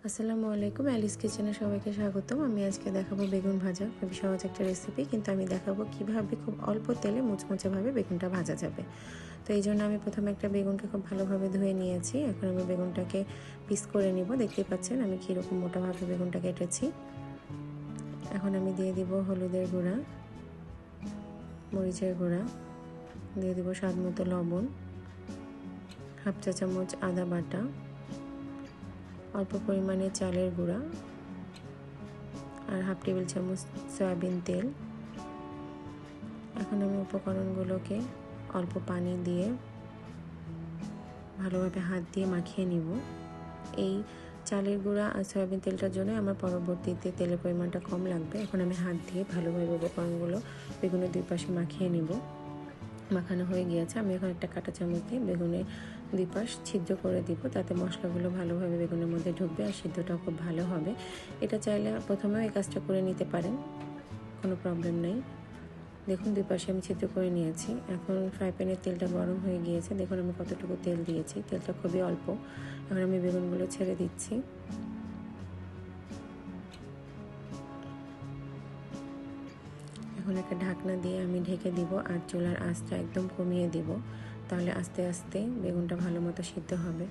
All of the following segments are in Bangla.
আসসালামু আলাইকুম, অ্যালিস কিচেনে সবাইকে স্বাগতম। আমি আজকে দেখাবো বেগুন ভাজা। খুবই সহজ একটা রেসিপি, কিন্তু আমি দেখাবো কিভাবে খুব অল্প তেলে মুচমুচেভাবে বেগুনটা ভাজা যাবে। তো এই জন্য আমি প্রথমে একটা বেগুনকে খুব ভালোভাবে ধুয়ে নিয়েছি। এখন আমি বেগুনটাকে পিস করে নিব। দেখতেই পাচ্ছেন আমি কীরকম মোটাভাবে বেগুনটা কেটেছি। এখন আমি দিয়ে দিব হলুদের গুঁড়া, মরিচের গুঁড়া, দিয়ে দিব স্বাদ মতো লবণ, হাফ চা চামচ আদা বাটা, অল্প পরিমাণে চালের গুঁড়া আর হাফ টেবিল চামচ সয়াবিন তেল। এখন আমি উপকরণগুলোকে অল্প পানি দিয়ে ভালোভাবে হাত দিয়ে মাখিয়ে নিব। এই চালের গুঁড়া আর সয়াবিন তেলটার জন্য আমার পরবর্তীতে তেলের পরিমাণটা কম লাগবে। এখন আমি হাত দিয়ে ভালোভাবে উপকরণগুলো বেগুনের দুই পাশে মাখিয়ে নিব। মাখানো হয়ে গিয়েছে। আমি এখন একটা কাঁটা চামচ দিয়ে বেগুনের দুই পাশ ছিদ্র করে দিব, তাতে মশলাগুলো ভালোভাবে বেগুনের মধ্যে ঢুকবে আর সিদ্ধটাও খুব ভালো হবে। এটা চাইলে প্রথমেও এই কাজটা করে নিতে পারেন, কোনো প্রবলেম নেই। দেখুন দুই পাশে আমি ছিদ্র করে নিয়েছি। এখন ফ্রাই প্যানের তেলটা গরম হয়ে গিয়েছে। দেখুন আমি কতটুকু তেল দিয়েছি, তেলটা খুবই অল্প। এখন আমি বেগুনগুলো ছেড়ে দিচ্ছি। এখন একটা ঢাকনা দিয়ে আমি ঢেকে দিব আর চুলার আঁচটা একদম কমিয়ে দিব, তাহলে আস্তে আস্তে বেগুনটা ভালো মতো সিদ্ধ হবে।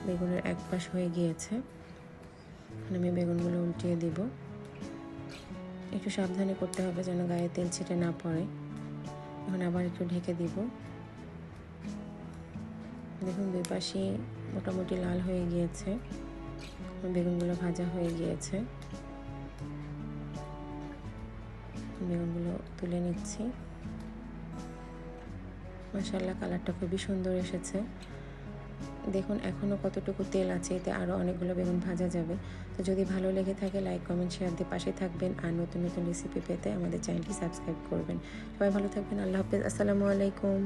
বেগুনের এক পাশ হয়ে গিয়েছে। এখন আমি বেগুনগুলো উল্টিয়ে দিব। একটু সাবধানে করতে হবে যেন গায়ে তেল ছিটে না পড়ে। এখন আবার একটু ঢেকে দিব। দেখুন দুই পাশে মোটামুটি লাল হয়ে গিয়েছে, বেগুনগুলো ভাজা হয়ে গিয়েছে। বেগুনগুলো তুলে নিচ্ছি। মাশাআল্লাহ, কালারটা খুবই সুন্দর এসেছে। দেখুন এখনও কতটুকু তেল আছে, এতে আরও অনেকগুলো বেগুন ভাজা যাবে। তো যদি ভালো লেগে থাকে লাইক কমেন্ট শেয়ার দিয়ে পাশে থাকবেন, আর নতুন নতুন রেসিপি পেতে আমাদের চ্যানেলটি সাবস্ক্রাইব করবেন। সবাই ভালো থাকবেন। আল্লাহ হাফেজ। আসসালামু আলাইকুম।